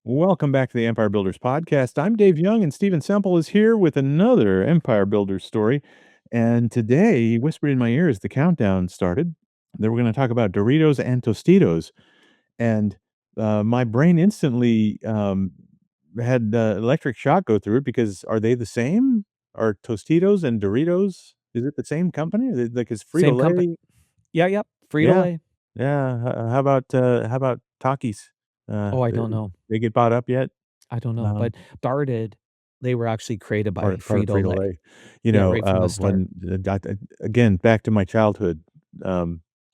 Welcome back to the Empire Builders podcast. I'm Dave Young, and Stephen Semple is here with another Empire Builders story. And today, he whispered in my ear as the countdown started that we're going to talk about Doritos and Tostitos. And my brain instantly had electric shock go through it because are they the same? Are Tostitos and Doritos? Is it the same company? Like is Same Frito company. Lay? Yeah, yep. Yeah, Frito-Lay. yeah. How about Takis? Oh, I don't know. They get bought up yet? I don't know, Um, but started they were actually created by part of Frito-Lay. Frito-Lay. You Yeah, know, right from the start. when again, back to my childhood,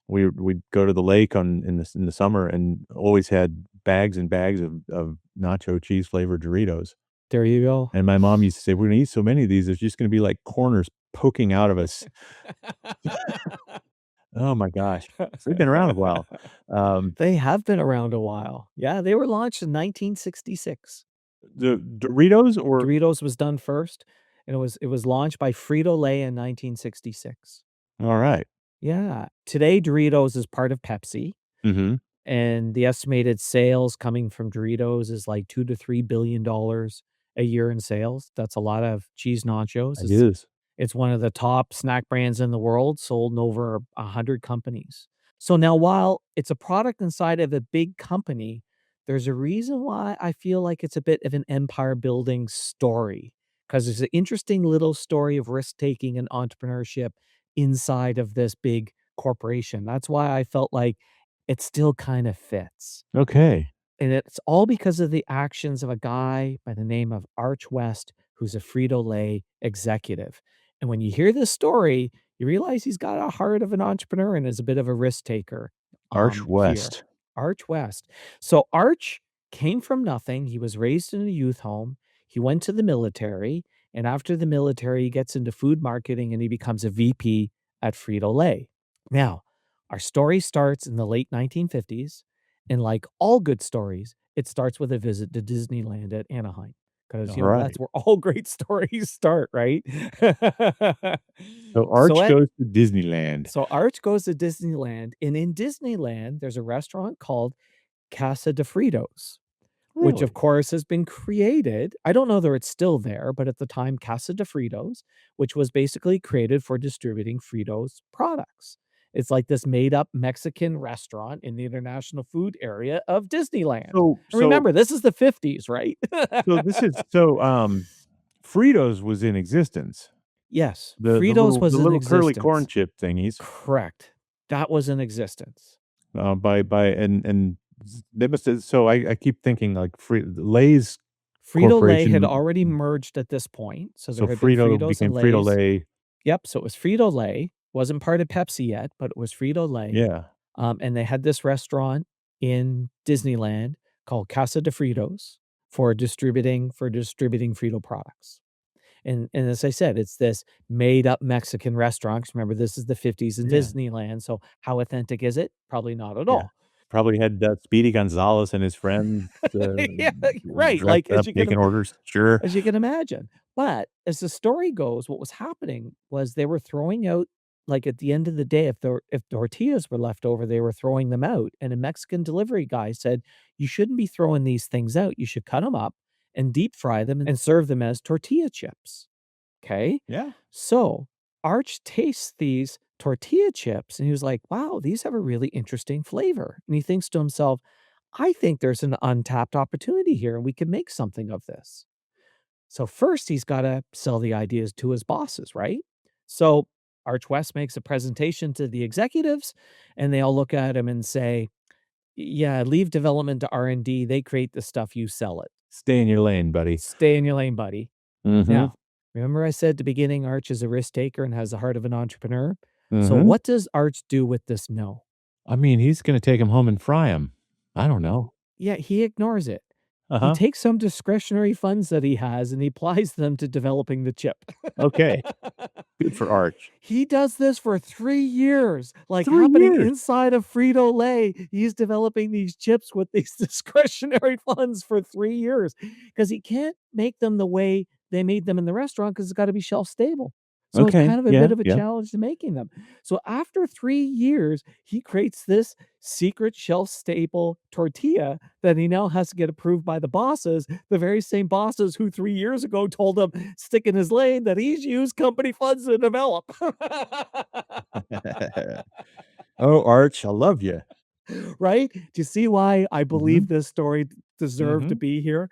we'd go to the lake in the summer and always had bags and bags of nacho cheese flavored Doritos, There you go. and my mom used to say, "We're gonna eat so many of these, there's just gonna be, like, corners poking out of us." Oh my gosh. So they've been around a while. Um, They have been around a while. Yeah, they were launched in 1966. the Doritos or Doritos was done first, and it was launched by Frito-Lay in 1966. alright. Yeah. Today, Doritos is part of Pepsi, Mhm. and the estimated sales coming from Doritos is like 2 to $3 billion a year in sales. That's a lot of cheese nachos. It It's is. It's one of the top snack brands in the world, sold in over 100 companies. So now while it's a product inside of a big company, there's a reason why I feel like it's a bit of an empire building story. Because there's an interesting little story of risk taking and entrepreneurship inside of this big corporation. That's why I felt like it still kind of fits. Okay. And it's all because of the actions of a guy by the name of Arch West, who's a Frito-Lay executive. And when you hear this story, you realize he's got a heart of an entrepreneur and is a bit of a risk taker Arch here. West. Arch West. So Arch came from nothing. He was raised in a youth home. He went to the military. And after the military, he gets into food marketing and he becomes a VP at Frito-Lay. Now, our story starts in the late 1950s. And like all good stories, it starts with a visit to Disneyland at Anaheim because, that's Alright. where all great stories start, right? So So Arch at goes to Disneyland. so Arch goes to Disneyland, and in Disneyland, there's a restaurant called Casa de Fritos, which of Really? course has been created. I don't know whether it's still there, but at the time, Casa de Fritos, which was basically created for distributing Fritos products. It's like this made up Mexican restaurant in the international food area of Disneyland. So And so remember, this is the 50s, right? so this is so, Fritos was in existence. Yes, The Fritos little was the in little curly corn existence. chip thingies, Correct. That was in existence. by and they must have so I keep thinking like Lay's Frito-Lay had corporation, already merged at this point, so there so had been Frito Fritos and became Lays. Frito-Lay. Yep, so it was Frito-Lay, wasn't part of Pepsi yet, but it was Frito-Lay, Yeah. and they had this restaurant in Disneyland called Casa de Fritos for distributing Frito products. And as I said, it's this made up Mexican restaurant. 'Cause remember, this is the 50s in Yeah. Disneyland, so how authentic is it? Probably not at Yeah. all. Probably had, Speedy Gonzalez and his friends, Yeah, right, dressed like, up, taking orders. Sure. as you can imagine. But as the story goes, what was happening was they were throwing out like, at the end of the day, if tortillas were left over, they were throwing them out, and a Mexican delivery guy said, "You shouldn't be throwing these things out. You should cut them up and deep fry them and serve them as tortilla chips." Okay? Yeah. So, Arch tastes these tortilla chips, and he was like, "Wow, these have a really interesting flavor." And he thinks to himself, "I think there's an untapped opportunity here, and we can make something of this." So first he's gotta sell the ideas to his bosses, right? So Arch West makes a presentation to the executives, and they all look at him and say, "Yeah, leave development to R&D. They create the stuff, you sell it. Stay in your lane, buddy. Stay in your lane, buddy." Mhm. Now, remember I said at the beginning Arch is a risk taker and has the heart of an entrepreneur? So Mhm. what does Arch do with this no? I mean, he's gonna take him home and fry him. I don't know. Yeah, he ignores it. He Uh-huh. takes some discretionary funds that he has and he applies them to developing the chip. Okay. Good for Arch. He does this for 3 years, like, 3 happening years. inside of Frito-Lay. He's developing these chips with these discretionary funds for 3 years because he can't make them the way they made them in the restaurant because 'cause it's gotta be shelf stable. So it's Okay. kind of a Yeah, bit of a yeah. challenge to making them. So after 3 years, he creates this secret shelf staple tortilla that he now has to get approved by the bosses, the very same bosses who 3 years ago told him, "Stick in his lane," that he's used company funds to develop. Oh, Arch, I love you. Right? Do you see why I Mhm, believe this story deserved to mhm. be here?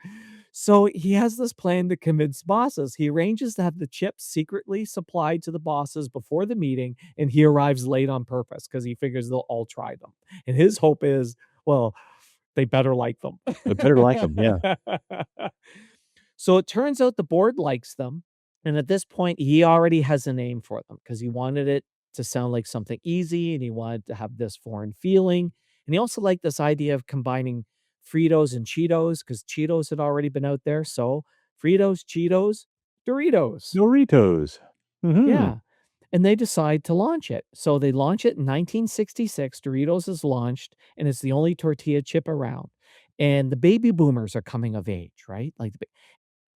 So he has this plan to convince bosses. He arranges to have the chips secretly supplied to the bosses before the meeting, and he arrives late on purpose because he figures they'll all try them. And his hope is, well, they better like them. I better like them. Yeah. So it turns out the board likes them. And at this point, he already has a name for them because he wanted it to sound like something easy and he wanted to have this foreign feeling. And he also liked this idea of combining Fritos and Cheetos because Cheetos had already been out there. So Fritos, Cheetos, Doritos. Doritos. Mhm. Yeah. And they decide to launch it. So they launch it in 1966. Doritos is launched, and it's the only tortilla chip around. And the baby boomers are coming of age, right? Like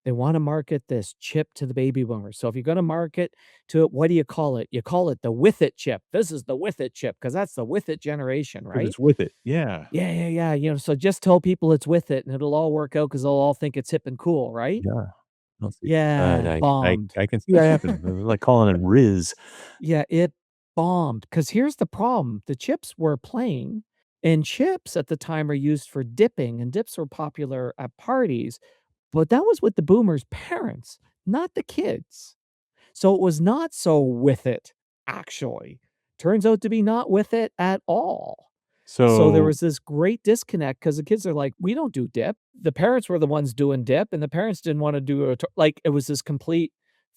they wanna market this chip to the baby boomers. So if you're gonna market to it, what do you call it? You call it the with it chip. This is the with it chip because that's the with it generation, 'Cause right? it's with it. Yeah. Yeah, yeah, yeah, so just tell people it's with it and it'll all work out because 'cause they'll all think it's hip and cool, right? Yeah. I'll see. Yeah, bombed. I can see that happening. Like calling it Riz. Yeah, it bombed. Because here's the problem, the chips were plain, and chips at the time are used for dipping, and dips were popular at parties, but that was with the boomers' parents, not the kids. So it was not so with it, actually. Turns out to be not with it at all. So there So was this great disconnect because the kids are like, "We don't do dip." The parents were the ones doing dip, and the parents didn't wanna do it. Like, it was this complete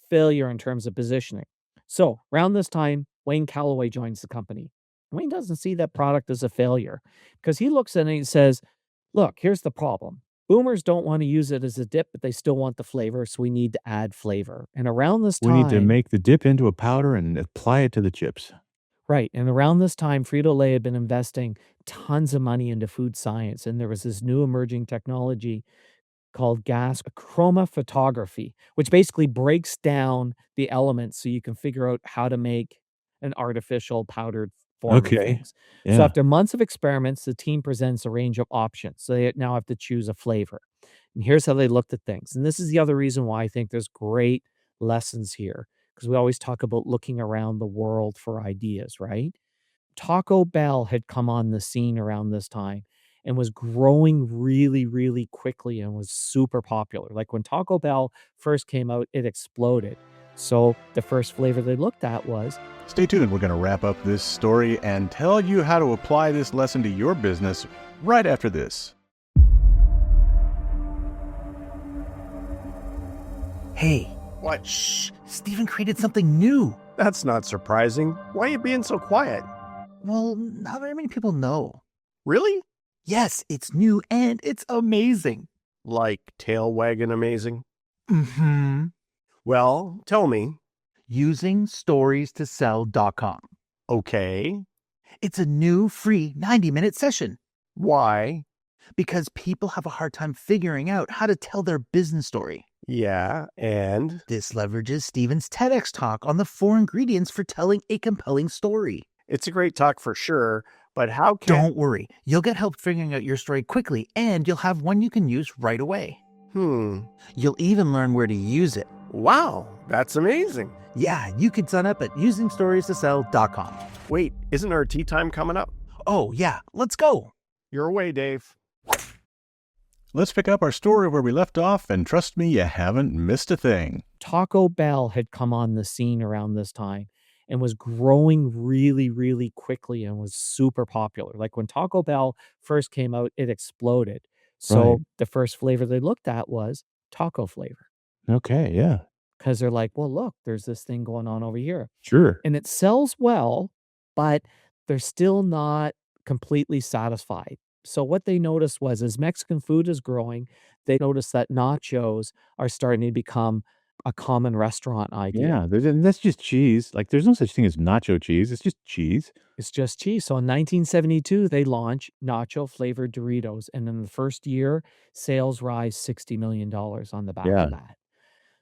failure in terms of positioning. So, around this time, Wayne Calloway joins the company. Wayne doesn't see that product as a failure because he looks at it and he says, "Look, here's the problem. Boomers don't wanna use it as a dip, but they still want the flavor, so we need to add flavor." And around this we need to time make the dip into a powder and apply it to the chips. Right, and around this time, Frito-Lay had been investing tons of money into food science, and there was this new emerging technology called gas chromatography, which basically breaks down the elements so you can figure out how to make an artificial powdered form of Okay. things. So Yeah. after months of experiments, the team presents a range of options. So they now have to choose a flavor. And here's how they looked at things. And this is the other reason why I think there's great lessons here, because we always talk about looking around the world for ideas, right? Taco Bell had come on the scene around this time and was growing really, really quickly and was super popular. Like when Taco Bell first came out, it exploded. So the first flavor they looked at was Stay tuned. We're going to wrap up this story and tell you how to apply this lesson to your business right after this. Hey, What? shh, Steven created something new. That's not surprising. Why are you being so quiet? Well, not very many people know. Really? Yes, it's new and it's amazing. Like tail wagging amazing? Mm-hmm. Well, tell me. Using storiestosell.com. Okay. It's a new free 90-minute session Why? because people have a hard time figuring out how to tell their business story. Yeah, and? This leverages Steven's TEDx talk on the 4 ingredients for telling a compelling story. It's a great talk for sure, but how can... Don't worry, you'll get help figuring out your story quickly and you'll have one you can use right away. You'll even learn where to use it. Wow, that's amazing. Yeah, you can sign up at usingstoriestosell.com. Wait, isn't our tea time coming up? Oh, yeah, let's go. You're away, Dave. Let's pick up our story where we left off, and trust me, you haven't missed a thing. Taco Bell had come on the scene around this time and was growing really, really quickly and was super popular. Like when Taco Bell first came out, it exploded. Right. So the first flavor they looked at was taco flavor Okay, yeah. because they're like, well, look, there's this thing going on over here. Sure. And it sells well, but they're still not completely satisfied. So what they noticed was as Mexican food is growing, they noticed that nachos are starting to become a common restaurant idea. Yeah, there's and that's just cheese. Like, there's no such thing as nacho cheese. It's just cheese. It's just cheese. So in 1972, they launch nacho flavored Doritos. And in the first year, sales rise $60 million on the back Yeah. of that.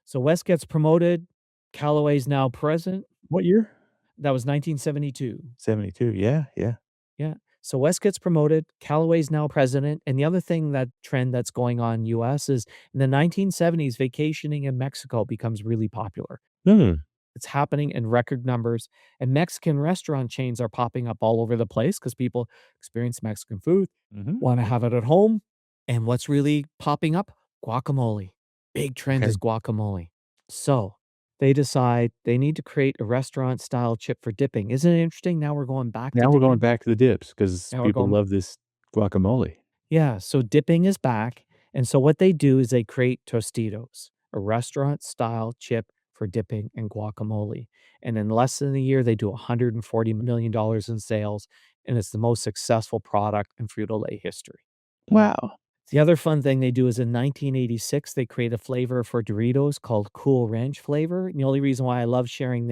So Wes gets promoted Callaway's now present. What year? That was 1972. 72. Yeah, yeah. Yeah. So West gets promoted, Callaway's now president, and the other thing that trend that's going on in US is in the 1970s, vacationing in Mexico becomes really popular. Mm, It's happening in record numbers, and Mexican restaurant chains are popping up all over the place because people experience Mexican food, mhm. wanna have it at home, and what's really popping up? Guacamole. Big trend Okay. is guacamole. So, they decide they need to create a restaurant-style chip for dipping. Isn't it interesting? Now we're going back to Now we're going dipping. back to the dips because Now we're people going love this guacamole. Yeah, so dipping is back, and so what they do is they create Tostitos, a restaurant-style chip for dipping and guacamole, and in less than a year, they do $140 million in sales, and it's the most successful product in Frito-Lay history. Wow. The other fun thing they do is in 1986, they create a flavor for Doritos called Cool Ranch flavor, and the only reason why I love sharing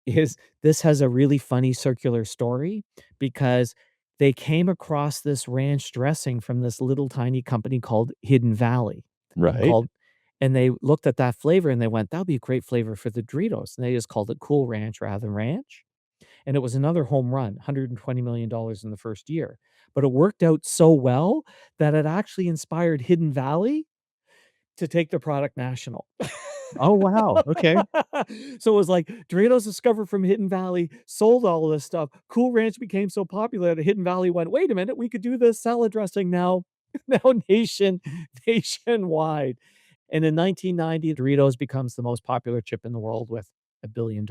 is this has a really funny circular story because they came across this ranch dressing from this little tiny company called Hidden Valley and Right. called and they looked at that flavor and they went, "That'd be a great flavor for the Doritos." And they just called it Cool Ranch rather than Ranch. And it was another home run, $120 million in the first year. But it worked out so well that it actually inspired Hidden Valley to take the product national. Oh, wow. Okay. So it was like Doritos discovered from Hidden Valley, sold all of this stuff. Cool Ranch became so popular that Hidden Valley went, "Wait a minute, we could do this salad dressing now now nationwide." And in 1990, Doritos becomes the most popular chip in the world with $1 billion,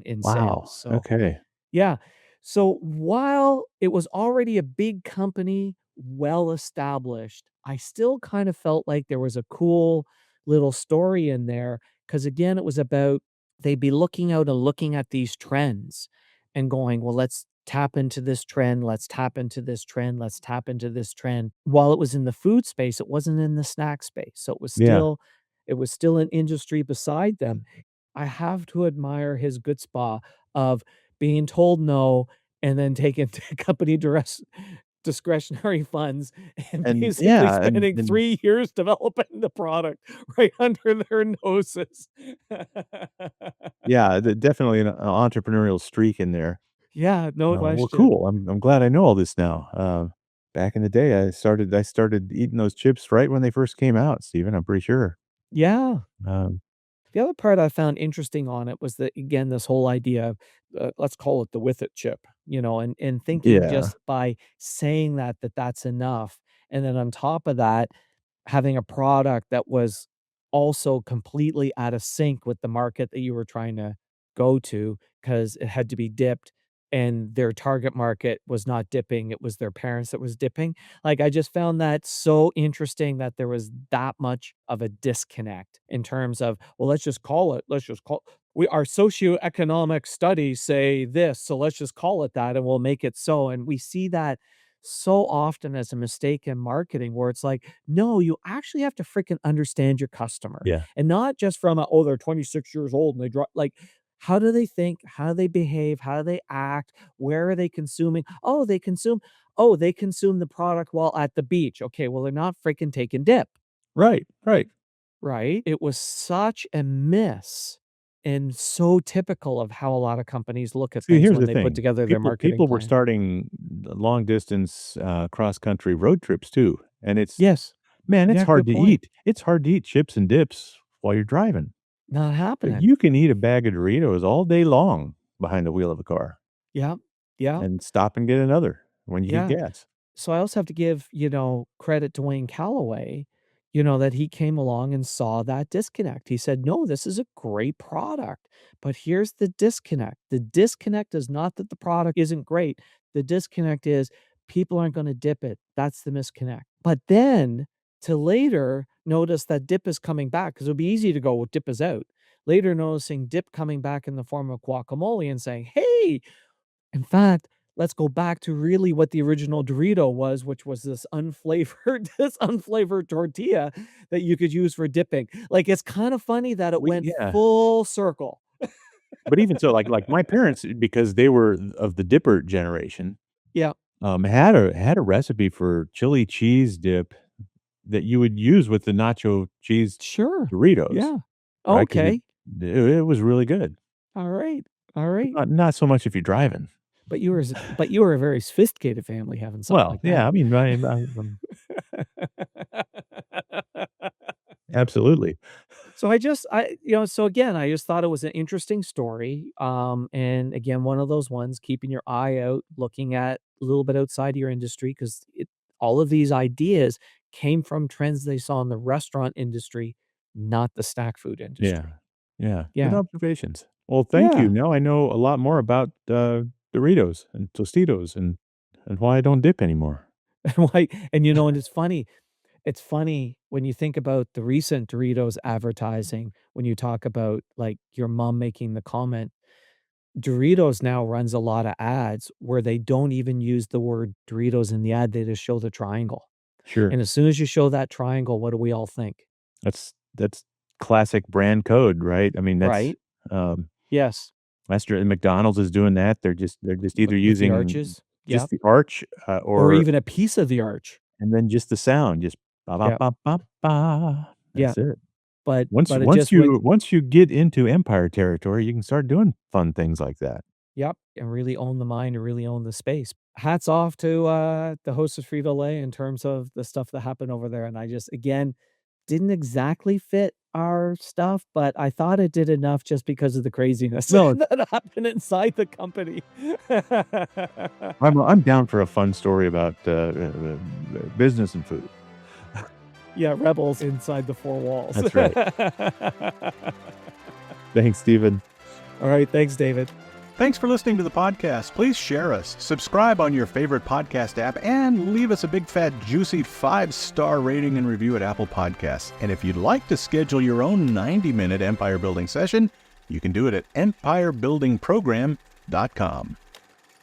in sales. Wow. So Okay. yeah. So while it was already a big company, well established, I still kind of felt like there was a cool little story in there. Cause again, it was about they'd be looking out and looking at these trends and going, well, let's tap into this trend. Let's tap into this trend. Let's tap into this trend. While it was in the food space, it wasn't in the snack space. So Yeah. it was still an industry beside them. I have to admire his good spa of being told no and then taking to company discretionary funds and And basically yeah, spending and 3 years developing the product right under their noses. yeah, definitely an entrepreneurial streak in there. Yeah, no Well, question. cool. I'm glad I know all this now. Back in the day, I started eating those chips right when they first came out, Steven, I'm pretty sure. Yeah. Um, The other part I found interesting on it was that, again, this whole idea of, let's call it the with it chip, and thinking yeah. just by saying that's enough. And then on top of that, having a product that was also completely out of sync with the market that you were trying to go to, because it had to be dipped, and their target market was not dipping, it was their parents that was dipping. Like, I just found that so interesting that there was that much of a disconnect in terms of, "Well, let's just call we our socioeconomic studies say this, so let's just call it that, and we'll make it so," and we see that so often as a mistake in marketing where it's like, no, you actually have to freaking understand your customer Yeah. and not just from a, oh, they're 26 years old and they draw like, how do they think? How do they behave? How do they act? Where are they consuming? Oh, they consume the product while at the beach. Okay, well, they're not freaking taking dip, Right, right. right? It was such a miss and so typical of how a lot of companies look at See, things here's when the they put thing. together their marketing People were plan. starting long distance, cross country road trips too, and Yes. man, it's Yeah, hard good to point. eat. It's hard to eat chips and dips while you're driving. Not But happening. you can eat a bag of Doritos all day long behind the wheel of a car Yeah. Yeah. and stop and get another when you get Yeah. gas. So I also have to give, credit to Wayne Calloway, that he came along and saw that disconnect. He said, "No, this is a great product, but here's the disconnect. The disconnect is not that the product isn't great. The disconnect is people aren't gonna dip it. That's the misconnect." But then to later notice that dip is coming back because it would be easy to go, "Well, dip is out." Later noticing dip coming back in the form of guacamole and saying, "Hey, in fact, let's go back to really what the original Dorito was, which was this unflavored this unflavored tortilla that you could use for dipping." Like, it's kind of funny that it We went yeah. full circle. But even so, like my parents, because they were of the dipper generation, Yeah, had a recipe for chili cheese dip that you would use with the nacho cheese sure. Doritos, Yeah. right? Because Okay. It was really good. All right. All right. Not so much if you're driving. But you were a very sophisticated family having something Well, like yeah, that. I mean, absolutely. So so again, I just thought it was an interesting story. And again, one of those ones, keeping your eye out, looking at a little bit outside your industry, because all of these ideas came from trends they saw in the restaurant industry, not the snack food Yeah. industry. Yeah. Good Yeah. observations. Well, thank you. Yeah. Now I know a lot more about, Doritos and Tostitos and why I don't dip anymore. And it's funny when you think about the recent Doritos advertising, when you talk about, like, your mom making the comment, Doritos now runs a lot of ads where they don't even use the word Doritos in the ad, they just show the triangle. Sure. And as soon as you show that triangle, what do we all think? That's classic brand code, right? I mean, Right? um, Yes. McDonald's is doing that. They're just either With the using arches. just Yep. the arch, Or or even a piece of the arch. and then just the sound, just ba ba Yep. ba ba ba. Yeah. That's it. But Once but it once just went. you once you get into empire territory, you can start doing fun things like that. Yep, and really own the mind and really own the space. Hats off to, the host of Frito-Lay in terms of the stuff that happened over there, and I just, again, didn't exactly fit our stuff, but I thought it did enough just because of the craziness No, that happened inside the company. I'm down for a fun story about, business and food. Yeah, rebels inside the 4 walls. That's right. Thanks, Steven. Alright, thanks, David. Thanks for listening to the podcast. Please share us, subscribe on your favorite podcast app, and leave us a big, fat, juicy 5-star rating and review at Apple Podcasts. And if you'd like to schedule your own 90-minute empire building session, you can do it at empirebuildingprogram.com.